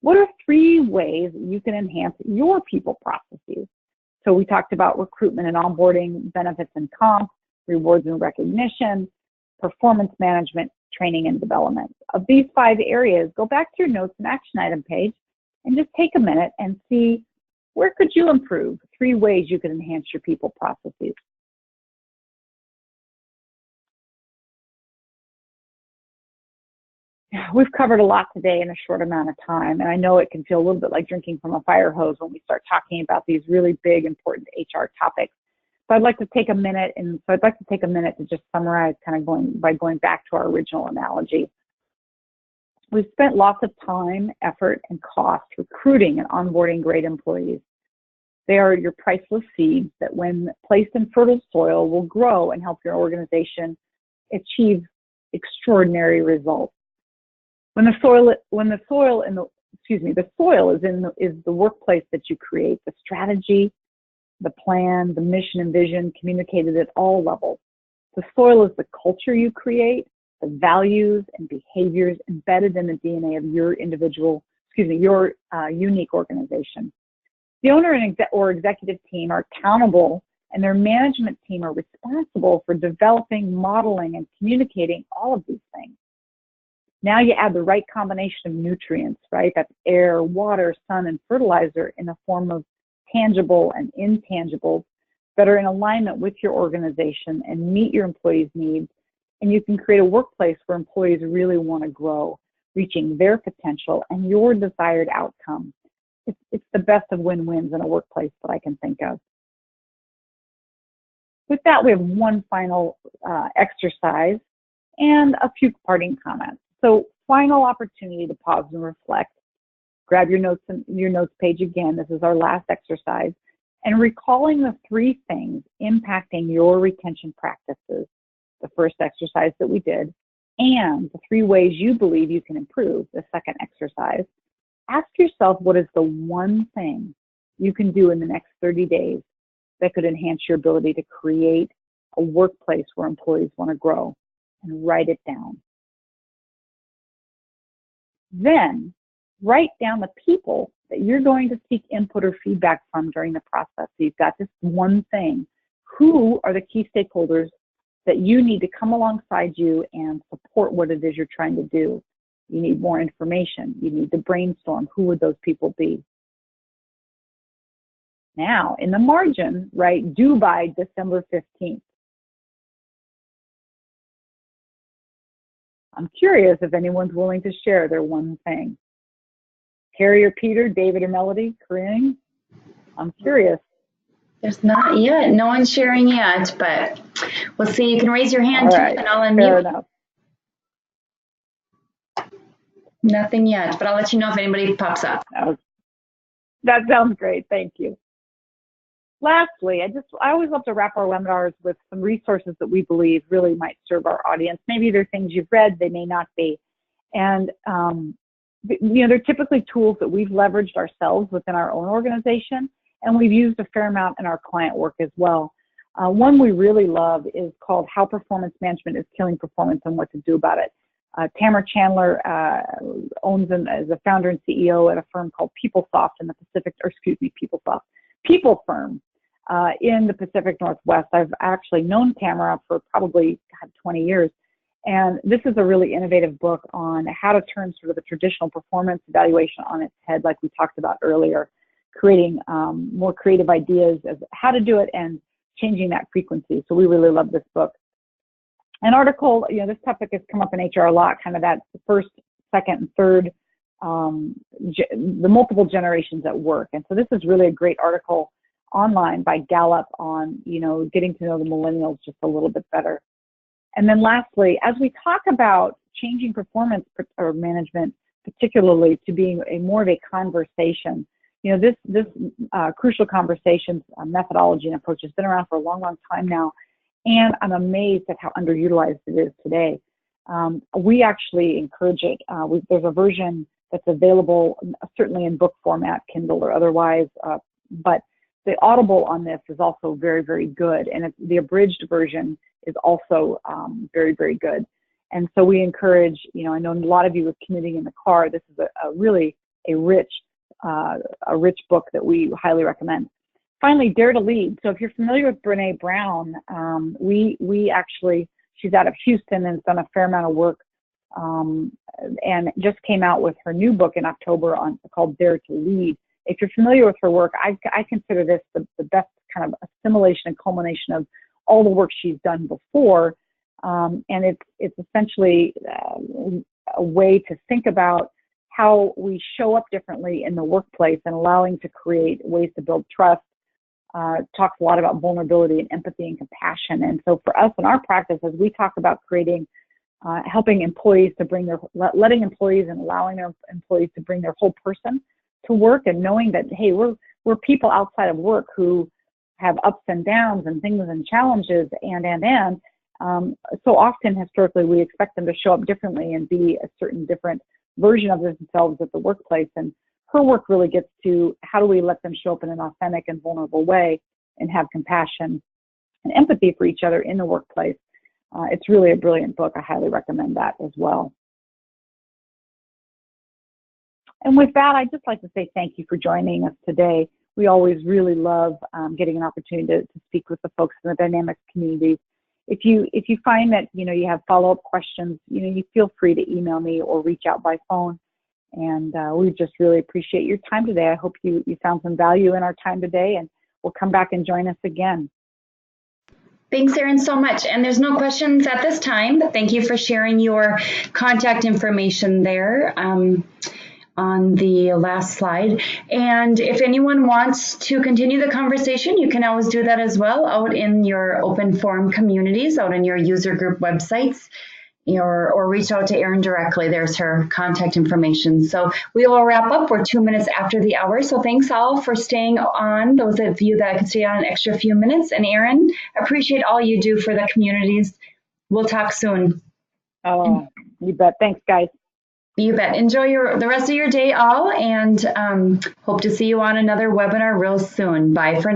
Speaker 2: what are 3 ways you can enhance your people processes? So we talked about recruitment and onboarding, benefits and comp, rewards and recognition, performance management, training and development. Of these 5 areas, go back to your notes and action item page and just take a minute and see where could you improve? 3 ways you could enhance your people processes. We've covered a lot today in a short amount of time, and I know it can feel a little bit like drinking from a fire hose when we start talking about these really big, important HR topics. So I'd like to take a minute, to just summarize, kind of going back to our original analogy. We've spent lots of time, effort, and cost recruiting and onboarding great employees. They are your priceless seeds that, when placed in fertile soil, will grow and help your organization achieve extraordinary results. The soil is the workplace that you create, the strategy, the plan, the mission and vision communicated at all levels. The soil is the culture you create, the values and behaviors embedded in the DNA of your unique organization. The owner or executive team are accountable, and their management team are responsible for developing, modeling, and communicating all of these things. Now you add the right combination of nutrients, right? That's air, water, sun, and fertilizer in the form of tangible and intangibles that are in alignment with your organization and meet your employees' needs. And you can create a workplace where employees really want to grow, reaching their potential and your desired outcome. It's the best of win-wins in a workplace that I can think of. With that, we have one final exercise and a few parting comments. So, final opportunity to pause and reflect. Grab your notes page again. This is our last exercise. And recalling the 3 things impacting your retention practices, the first exercise that we did, and the 3 ways you believe you can improve, the second exercise. Ask yourself, what is the one thing you can do in the next 30 days that could enhance your ability to create a workplace where employees want to grow, and write it down. Then write down the people that you're going to seek input or feedback from during the process. So you've got this one thing. Who are the key stakeholders that you need to come alongside you and support what it is you're trying to do? You need more information. You need to brainstorm. Who would those people be? Now, in the margin, right, due by December 15th. I'm curious if anyone's willing to share their one thing. Carrie or Peter, David or Melody, Corinne? I'm curious.
Speaker 1: There's not yet. No one's sharing yet, but we'll see. You can raise your hand too, and I'll unmute.
Speaker 2: Fair enough.
Speaker 1: Nothing yet, but I'll let you know if anybody pops up.
Speaker 2: That sounds great. Thank you. Lastly, I always love to wrap our webinars with some resources that we believe really might serve our audience. Maybe they're things you've read, they may not be. And, they're typically tools that we've leveraged ourselves within our own organization, and we've used a fair amount in our client work as well. One we really love is called How Performance Management is Killing Performance and What to Do About It. Tamara Chandler owns and is a founder and CEO at a firm called PeopleSoft in the People Firm in the Pacific Northwest. I've actually known Tamara for probably 20 years. And this is a really innovative book on how to turn sort of the traditional performance evaluation on its head, like we talked about earlier, creating more creative ideas as how to do it and changing that frequency. So we really love this book. An article, this topic has come up in HR a lot, kind of that first, second, and third, the multiple generations at work. And so this is really a great article online by Gallup on, getting to know the millennials just a little bit better. And then lastly, as we talk about changing performance or management, particularly to being more of a conversation, this crucial conversations methodology and approach has been around for a long, long time now, and I'm amazed at how underutilized it is today. We actually encourage it. There's a version that's available, certainly in book format, Kindle or otherwise, but the Audible on this is also very, very good, and the abridged version is also very, very good. And so we encourage, I know a lot of you are commuting in the car. This is a really rich book that we highly recommend. Finally, Dare to Lead. So if you're familiar with Brene Brown, we actually, she's out of Houston and has done a fair amount of work, and just came out with her new book in October called Dare to Lead. If you're familiar with her work, I consider this the best kind of assimilation and culmination of all the work she's done before. And it's essentially a way to think about how we show up differently in the workplace and allowing to create ways to build trust. Talks a lot about vulnerability and empathy and compassion. And so for us in our practice, as we talk about creating, helping employees to letting employees and allowing their employees to bring their whole person to work, and knowing that, hey, we're people outside of work who have ups and downs and things and challenges and so often historically we expect them to show up differently and be a certain different version of themselves at the workplace. And her work really gets to how do we let them show up in an authentic and vulnerable way and have compassion and empathy for each other in the workplace. It's really a brilliant book. I highly recommend that as well. And with that, I'd just like to say thank you for joining us today. We always really love getting an opportunity to speak with the folks in the Dynamics community. If you find that you have follow-up questions, you feel free to email me or reach out by phone. And we just really appreciate your time today. I hope you found some value in our time today, and we'll come back and join us again.
Speaker 1: Thanks, Erin, so much. And there's no questions at this time, but thank you for sharing your contact information there on the last slide. And if anyone wants to continue the conversation, you can always do that as well out in your open forum communities, out in your user group websites, or reach out to Erin directly. There's her contact information. So we will wrap up. We're 2 minutes after the hour. So thanks all for staying on, those of you that could stay on an extra few minutes. And Erin, appreciate all you do for the communities. We'll talk soon.
Speaker 2: Oh, you bet. Thanks, guys.
Speaker 1: You bet. Enjoy the rest of your day all, and hope to see you on another webinar real soon. Bye for now.